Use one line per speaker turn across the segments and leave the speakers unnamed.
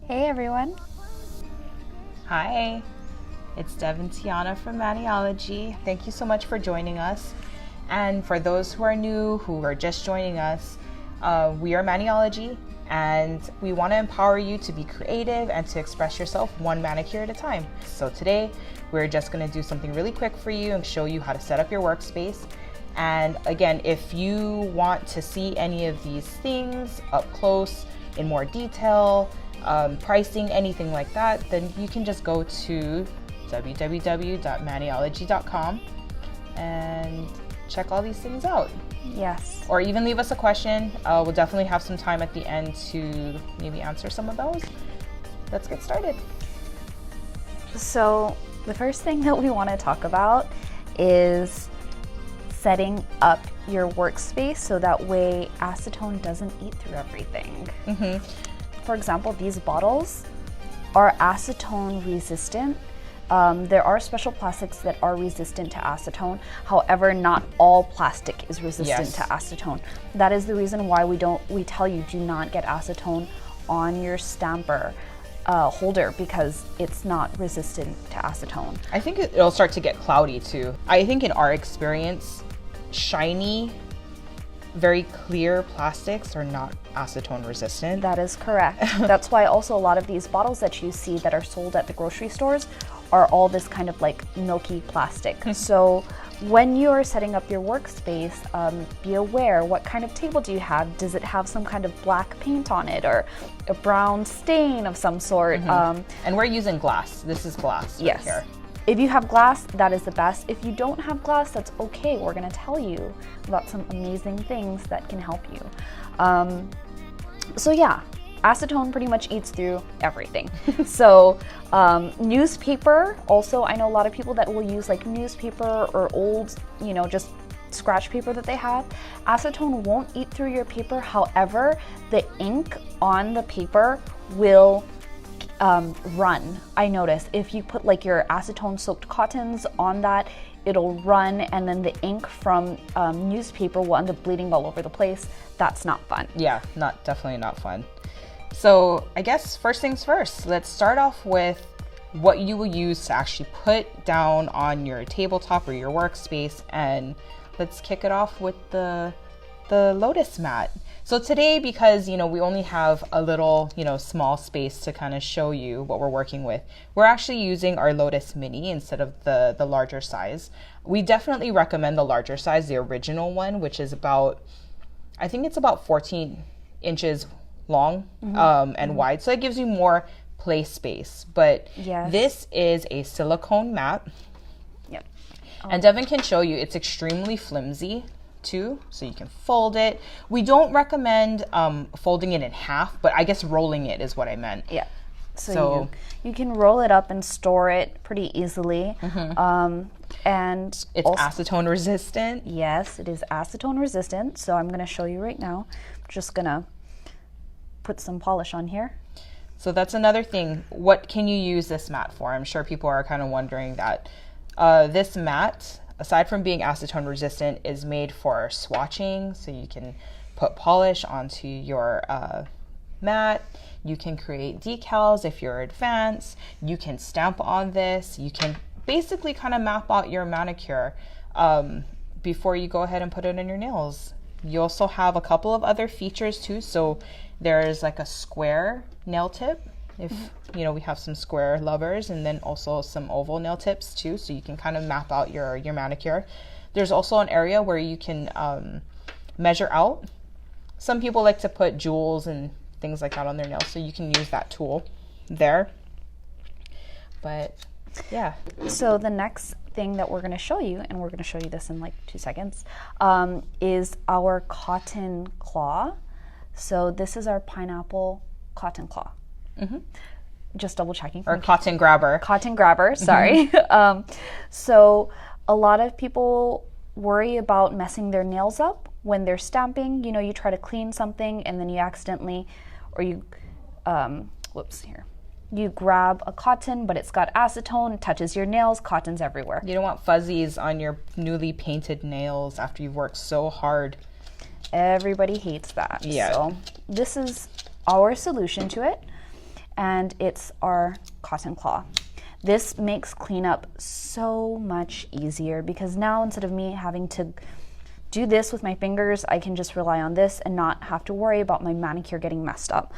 Hey everyone.
Hi, it's Devon and Tiana from Maniology. Thank you so much for joining us. And for those who are new, who are just joining us, we are Maniology, and we want to empower you to be creative and to express yourself one manicure at a time. So today, we're just going to do something really quick for you and show you how to set up your workspace. And again, if you want to see any of these things up close in more detail, pricing, anything like that, then you can just go to www.maniology.com and check all these things out.
Yes.
Or even leave us a question. We'll definitely have some time at the end to maybe answer some of those. Let's get started.
So the first thing that we want to talk about is setting up your workspace so that way acetone doesn't eat through everything. For example, these bottles are acetone resistant. There are special plastics that are resistant to acetone. However, not all plastic is resistant to acetone. That is the reason why we tell you do not get acetone on your stamper holder, because it's not resistant to acetone.
I think it'll start to get cloudy too. I think in our experience, shiny, very clear plastics are not acetone resistant.
That is correct. That's why also a lot of these bottles that you see that are sold at the grocery stores are all this kind of like milky plastic. So when you're setting up your workspace, be aware, what kind of table do you have? Does it have some kind of black paint on it or a brown stain of some sort?
And we're using glass. This is glass right here.
If you have glass, that is the best. If you don't have glass, that's okay. We're gonna tell you about some amazing things that can help you. So yeah, acetone pretty much eats through everything. So newspaper, also, I know a lot of people that will use like newspaper or old, just scratch paper that they have. Acetone won't eat through your paper. However, the ink on the paper will run. I notice if you put like your acetone soaked cottons on that, it'll run, and then the ink from newspaper will end up bleeding all over the place. That's not fun.
Yeah, definitely not fun. So I guess first things first, let's start off with what you will use to actually put down on your tabletop or your workspace, and let's kick it off with the Lotus mat. So today, because we only have a little small space to kind of show you what we're working with, we're actually using our Lotus Mini instead of the larger size. We definitely recommend the larger size, the original one, which is I think it's about 14 inches long and wide, so it gives you more play space. But this is a silicone mat. And Devon can show you, it's extremely flimsy too, so you can fold it. We don't recommend folding it in half, but I guess rolling it is what I meant.
Yeah. So you can roll it up and store it pretty easily. And
it's also acetone resistant.
Yes, it is acetone resistant. So I'm going to show you right now. I'm just going to put some polish on here.
So that's another thing. What can you use this mat for? I'm sure people are kind of wondering that. This mat, aside from being acetone resistant, is made for swatching, so you can put polish onto your mat. You can create decals if you're advanced. You can stamp on this. You can basically kind of map out your manicure before you go ahead and put it in your nails. You also have a couple of other features too. So there's like a square nail tip, if we have some square lovers, and then also some oval nail tips too, so you can kind of map out your manicure. There's also an area where you can measure out. Some people like to put jewels and things like that on their nails, so you can use that tool there. But yeah.
So the next thing that we're going to show you, and we're going to show you this in like 2 seconds, is our cotton claw. So this is our pineapple cotton claw. Just double checking.
Or cotton grabber.
Cotton grabber, sorry. So a lot of people worry about messing their nails up when they're stamping. You try to clean something and then you accidentally, or you, you grab a cotton, but it's got acetone, it touches your nails, cotton's everywhere.
You don't want fuzzies on your newly painted nails after you've worked so hard.
Everybody hates that.
Yeah.
So this is our solution to it. and it's our cotton claw. This makes cleanup so much easier because now instead of me having to do this with my fingers, I can just rely on this and not have to worry about my manicure getting messed up.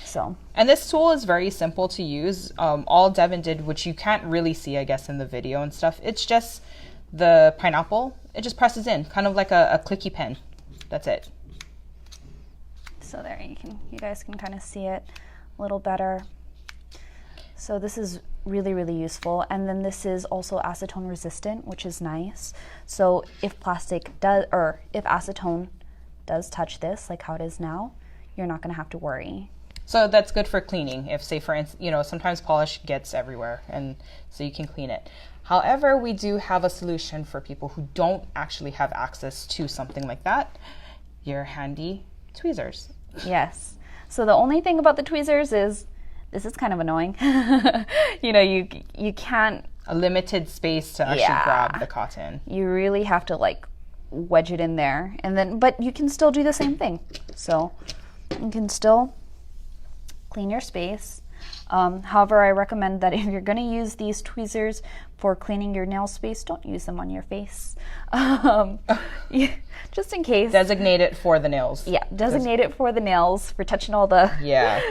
So,
and this tool is very simple to use. All Devon did, which you can't really see, I guess, in the video and stuff, it's just the pineapple. It just presses in, kind of like a clicky pen. That's it.
So there, you guys can kind of see it a little better. So this is really, really useful. And then this is also acetone resistant, which is nice. So if plastic does, or if acetone does touch this, like how it is now, you're not gonna have to worry.
So that's good for cleaning. If, say, for instance, you know, sometimes polish gets everywhere, and so you can clean it. However, we do have a solution for people who don't actually have access to something like that. Your handy tweezers.
Yes. So the only thing about the tweezers is, this is kind of annoying. You know, you can't...
A limited space to actually grab the cotton.
You really have to like wedge it in there, and then, but you can still do the same thing. So you can still clean your space. However, I recommend that if you're going to use these tweezers for cleaning your nail space, don't use them on your face. Just in case.
Designate it for the nails.
Yeah, designate it for the nails, for touching all the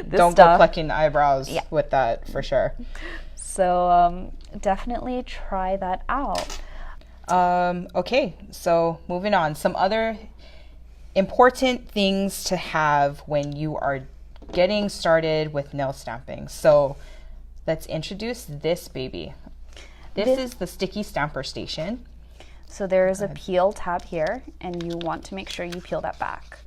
don't
stuff.
Go plucking eyebrows with that, for sure.
So definitely try that out.
Okay, so moving on. Some other important things to have when you are getting started with nail stamping. So let's introduce this baby. This is the sticky stamper station.
So there is a peel tab here, and you want to make sure you peel that back.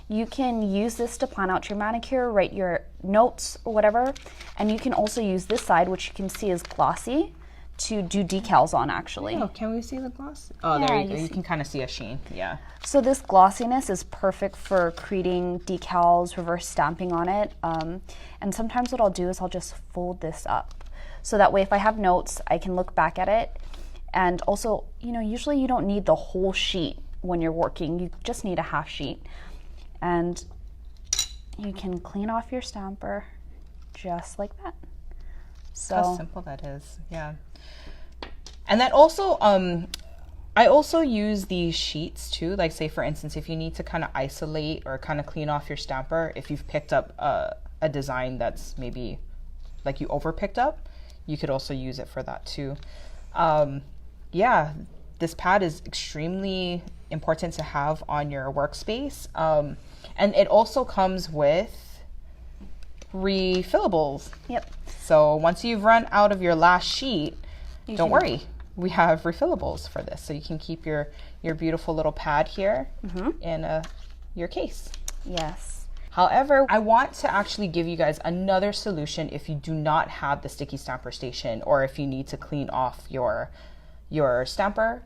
You can use this to plan out your manicure, write your notes or whatever, and you can also use this side, which you can see is glossy, to do decals on actually.
Oh, can we see the gloss? Oh,
Yeah,
there you go.
you
You can kind of see a sheen. Yeah.
So this glossiness is perfect for creating decals, reverse stamping on it. And sometimes what I'll do is I'll just fold this up. So that way if I have notes, I can look back at it. And also, you know, usually you don't need the whole sheet when you're working. You just need a half sheet. And you can clean off your stamper just like that. So
how simple that is. Yeah. And that also, I also use these sheets too. Like, say for instance, if you need to kind of isolate or kind of clean off your stamper, if you've picked up a design that's maybe like you over picked up, you could also use it for that too. Yeah, this pad is extremely important to have on your workspace. And it also comes with refillables.
Yep.
So once you've run out of your last sheet, don't worry. We have refillables for this. So you can keep your beautiful little pad here in your case.
Yes.
However, I want to actually give you guys another solution if you do not have the sticky stamper station, or if you need to clean off your stamper,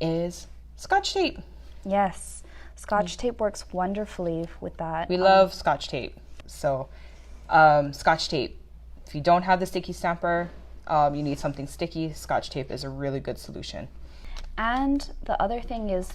is Scotch tape.
Yes. Scotch tape works wonderfully with that.
We love Scotch tape. So Scotch tape. If you don't have the sticky stamper, you need something sticky, Scotch tape is a really good solution.
And the other thing is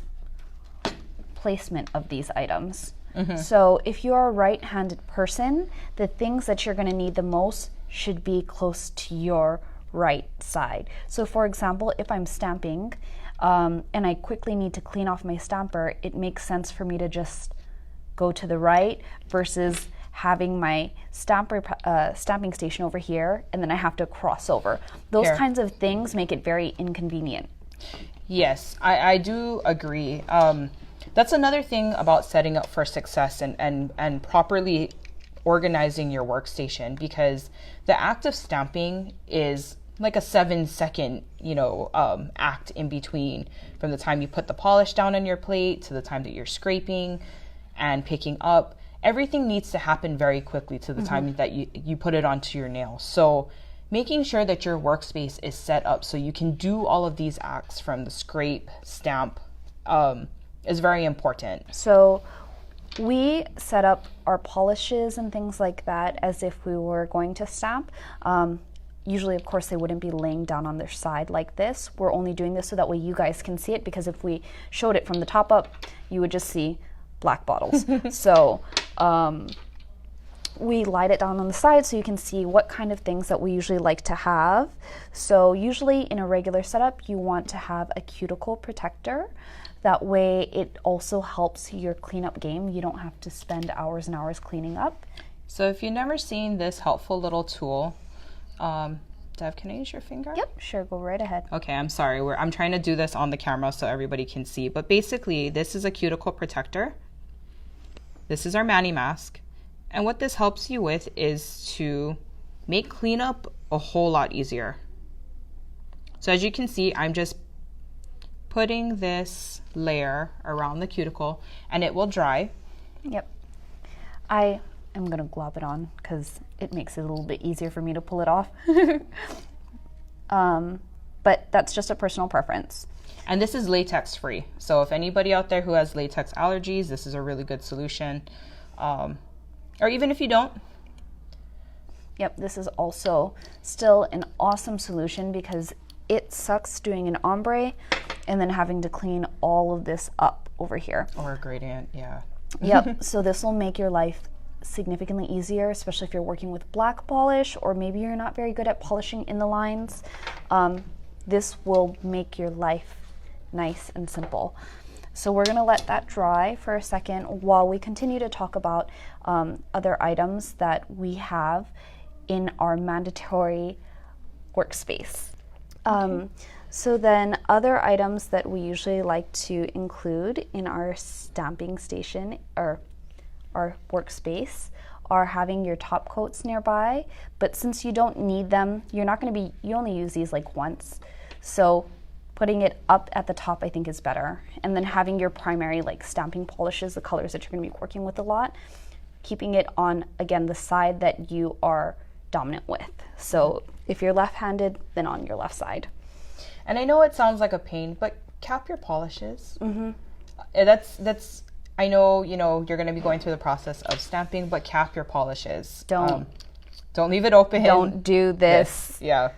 placement of these items. So if you're a right-handed person, the things that you're going to need the most should be close to your right side. So for example, if I'm stamping and I quickly need to clean off my stamper, it makes sense for me to just go to the right versus having my stamping station over here, and then I have to cross over. Those kinds of things make it very inconvenient.
Yes, I do agree. That's another thing about setting up for success and properly organizing your workstation, because the act of stamping is like a 7-second, act in between, from the time you put the polish down on your plate to the time that you're scraping and picking up. Everything needs to happen very quickly to the time that you put it onto your nail. So making sure that your workspace is set up so you can do all of these acts from the scrape, stamp, is very important.
So we set up our polishes and things like that as if we were going to stamp. Usually, of course, they wouldn't be laying down on their side like this. We're only doing this so that way you guys can see it, because if we showed it from the top up, you would just see black bottles. So we light it down on the side so you can see what kind of things that we usually like to have. So usually in a regular setup, you want to have a cuticle protector. That way it also helps your cleanup game. You don't have to spend hours and hours cleaning up.
So if you've never seen this helpful little tool, Dev, can I use your finger?
Yep, sure, go right ahead.
Okay, I'm sorry. I'm trying to do this on the camera so everybody can see. But basically, this is a cuticle protector. This is our Mani mask. And what this helps you with is to make cleanup a whole lot easier. So as you can see, I'm just putting this layer around the cuticle and it will dry.
Yep. I am going to glob it on because it makes it a little bit easier for me to pull it off. But that's just a personal preference.
And this is latex free. So if anybody out there who has latex allergies, this is a really good solution. Or even if you don't.
Yep, this is also still an awesome solution because it sucks doing an ombre and then having to clean all of this up over here.
Or a gradient, yeah.
Yep, so this will make your life significantly easier, especially if you're working with black polish or maybe you're not very good at polishing in the lines. This will make your life nice and simple. So we're gonna let that dry for a second while we continue to talk about other items that we have in our mandatory workspace. So then other items that we usually like to include in our stamping station or our workspace are having your top coats nearby, but since you don't need them, you only use these like once. So putting it up at the top I think is better. And then having your primary like stamping polishes, the colors that you're gonna be working with a lot, keeping it on, again, the side that you are dominant with. So if you're left-handed, then on your left side.
And I know it sounds like a pain, but cap your polishes.
Mm-hmm.
That's. I know you're going to be going through the process of stamping, but cap your polishes. Don't leave it open.
Don't do this.
Yeah.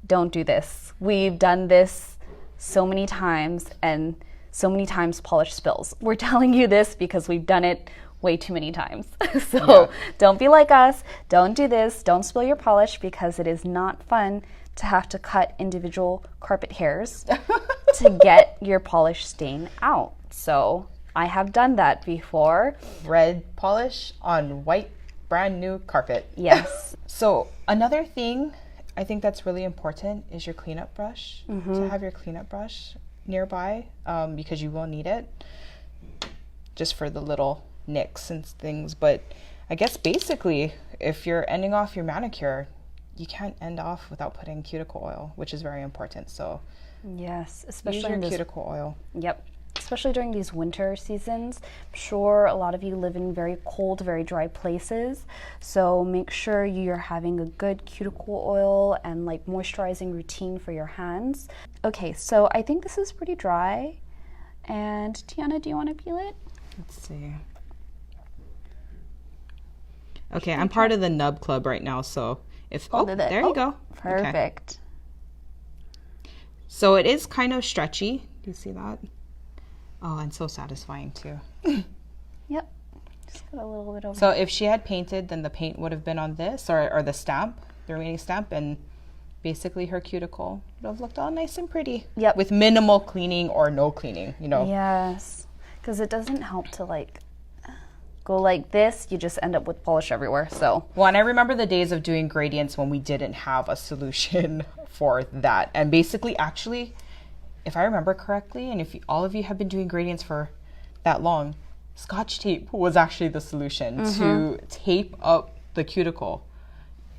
Don't do this. We've done this so many times, and so many times polish spills. We're telling you this because we've done it way too many times. So don't be like us. Don't do this. Don't spill your polish because it is not fun to have to cut individual carpet hairs to get your polish stain out. So I have done that before.
Red polish on white brand new carpet.
Yes.
So another thing I think that's really important is your cleanup brush.
Mm-hmm.
To have your cleanup brush nearby because you will need it just for the little nicks and things. But I guess basically if you're ending off your manicure, you can't end off without putting cuticle oil, which is very important. So
yes, especially
use your cuticle oil.
Yep. Especially during these winter seasons. I'm sure a lot of you live in very cold, very dry places. So make sure you're having a good cuticle oil and like moisturizing routine for your hands. Okay, so I think this is pretty dry. And Tiana, do you want to peel it?
Let's see. Okay, I'm part of the nub club right now, so if there you go.
Perfect.
Okay. So it is kind of stretchy. Do you see that? Oh, and so satisfying too.
Yep. Just got a little bit over.
So if she had painted, then the paint would have been on this or the stamp, the remaining stamp, and basically her cuticle would have looked all nice and pretty.
Yep.
With minimal cleaning or no cleaning,
Yes. Because it doesn't help to like go like this, you just end up with polish everywhere. So
well, and I remember the days of doing gradients when we didn't have a solution for that. And basically, actually, if I remember correctly, and if all of you have been doing gradients for that long, Scotch tape was actually the solution to tape up the cuticle.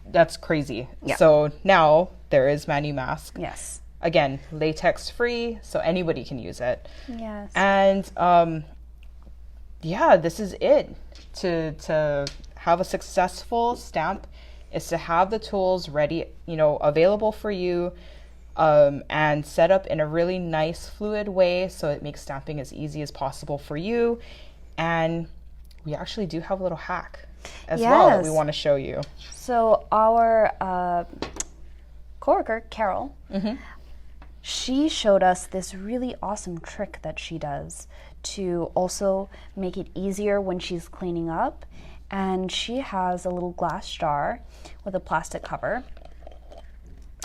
That's crazy.
Yeah.
So now there is Mani mask.
yes.
Again, latex free, so anybody can use it.
Yes.
And yeah, this is it. To have a successful stamp is to have the tools ready, available for you, and set up in a really nice fluid way so it makes stamping as easy as possible for you. And we actually do have a little hack as well that we want to show you.
So our coworker, Carol, she showed us this really awesome trick that she does to also make it easier when she's cleaning up and she has a little glass jar with a plastic cover.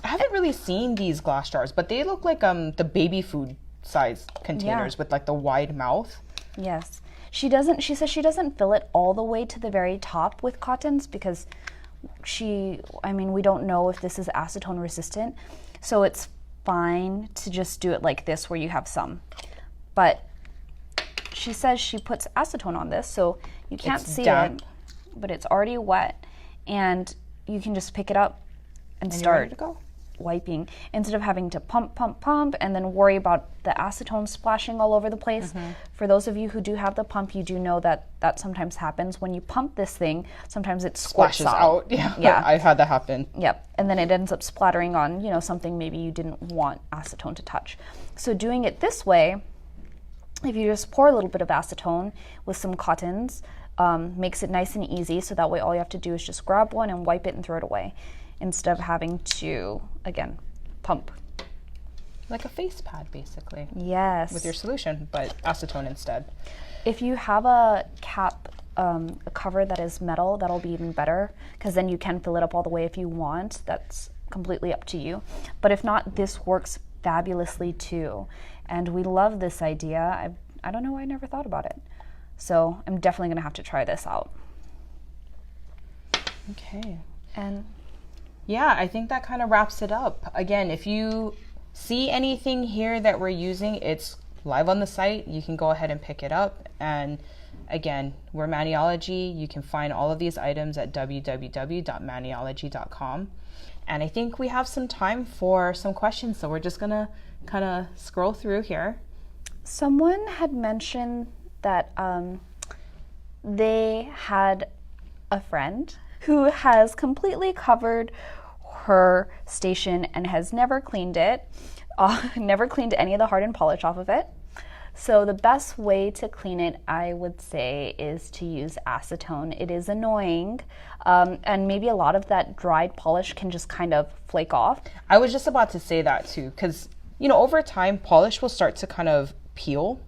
I haven't really seen these glass jars, but they look like the baby food size containers with like the wide mouth.
Yes. She says she doesn't fill it all the way to the very top with cottons because we don't know if this is acetone resistant. So it's fine to just do it like this where you have some. But she says she puts acetone on this, so you can't see it, but it's already wet. And you can just pick it up and start wiping instead of having to pump, and then worry about the acetone splashing all over the place. For those of you who do have the pump, you do know that sometimes happens. When you pump this thing, sometimes it splashes out.
Yeah, I've had that happen.
Yep, and then it ends up splattering on, something maybe you didn't want acetone to touch. So doing it this way, if you just pour a little bit of acetone with some cottons, makes it nice and easy, so that way all you have to do is just grab one and wipe it and throw it away, instead of having to, again, pump.
Like a face pad, basically.
Yes.
With your solution, but acetone instead.
If you have a cap, a cover that is metal, that'll be even better, because then you can fill it up all the way if you want. That's completely up to you. But if not, this works fabulously too. And we love this idea. I don't know why I never thought about it. So I'm definitely gonna have to try this out.
Okay.
And
yeah, I think that kind of wraps it up. Again, if you see anything here that we're using, it's live on the site. You can go ahead and pick it up. And again, we're Maniology. You can find all of these items at www.maniology.com. And I think we have some time for some questions, so we're just gonna kind of scroll through here.
Someone had mentioned that they had a friend who has completely covered her station and has never cleaned it, never cleaned any of the hardened polish off of it. So the best way to clean it, I would say, is to use acetone. It is annoying, and maybe a lot of that dried polish can just kind of flake off.
I was just about to say that too, because over time polish will start to kind of peel.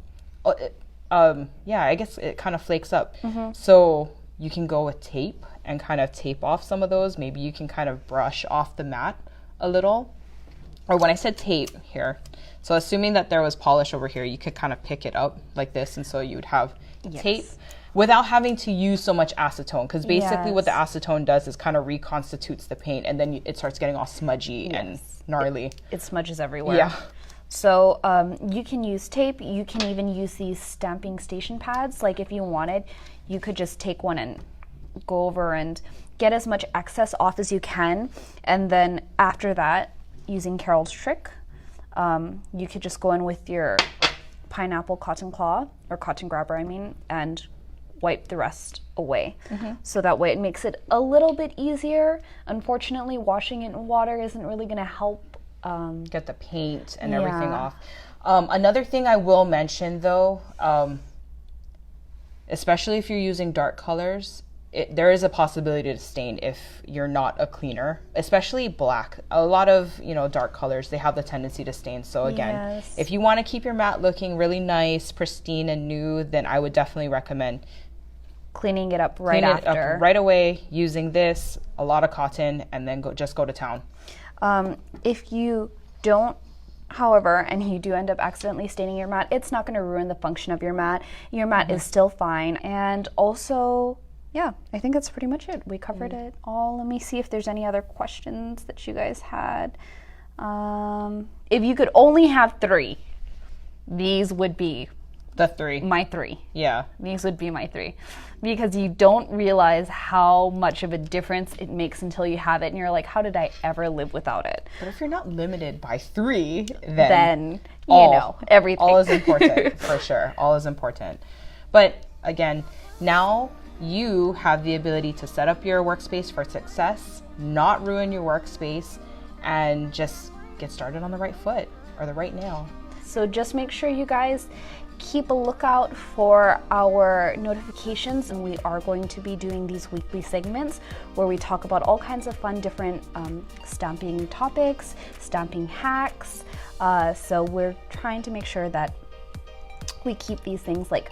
Yeah, I guess it kind of flakes up. So you can go with tape and kind of tape off some of those. Maybe you can kind of brush off the mat a little. Or when I said tape here, so assuming that there was polish over here, you could kind of pick it up like this, and so you would have tape without having to use so much acetone, because basically what the acetone does is kind of reconstitutes the paint, and then it starts getting all smudgy and gnarly.
It smudges everywhere.
Yeah.
So you can use tape. You can even use these stamping station pads. Like if you wanted, you could just take one and go over and get as much excess off as you can. And then after that, using Carol's trick, you could just go in with your pineapple cotton claw, or cotton grabber, and wipe the rest away. So that way it makes it a little bit easier. Unfortunately, washing it in water isn't really gonna help
get the paint and everything off. Another thing I will mention though, especially if you're using dark colors, there is a possibility to stain if you're not a cleaner, especially black. A lot of dark colors, they have the tendency to stain. So again, if you want to keep your mat looking really nice, pristine and new, then I would definitely recommend
cleaning it up right after.
Right away, using this, a lot of cotton, and then just go to town.
If you don't, however, and you do end up accidentally staining your mat, it's not going to ruin the function of your mat. Your mat is still fine. And also, yeah, I think that's pretty much it. We covered it all. Let me see if there's any other questions that you guys had. If you could only have 3, these would be
the 3.
My 3.
Yeah.
These would be my 3. Because you don't realize how much of a difference it makes until you have it, and you're like, how did I ever live without it?
But if you're not limited by 3,
then everything.
All is important, for sure. All is important. But again, now you have the ability to set up your workspace for success, not ruin your workspace, and just get started on the right foot or the right nail.
So just make sure you guys keep a lookout for our notifications, and we are going to be doing these weekly segments where we talk about all kinds of fun different stamping topics, stamping hacks. So we're trying to make sure that we keep these things like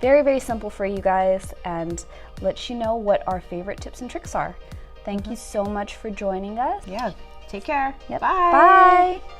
very, very simple for you guys and let you know what our favorite tips and tricks are. Thank you so much for joining us.
Yeah, take care.
Yep.
Bye.
Bye.